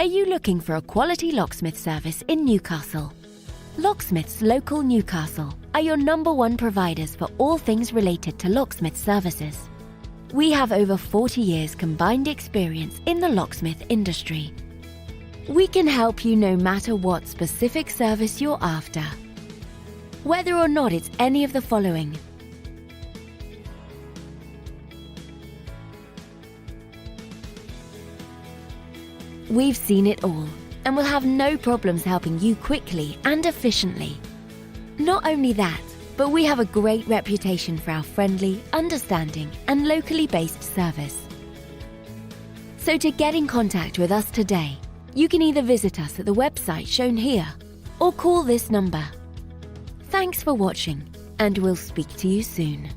Are you looking for a quality locksmith service in Newcastle? Locksmiths Local Newcastle are your #1 providers for all things related to locksmith services. We have over 40 years combined experience in the locksmith industry. We can help you no matter what specific service you're after. Whether or not it's any of the following: we've seen it all and will have no problems helping you quickly and efficiently. Not only that, but we have a great reputation for our friendly, understanding and locally based service. So to get in contact with us today, you can either visit us at the website shown here or call this number. Thanks for watching, and we'll speak to you soon.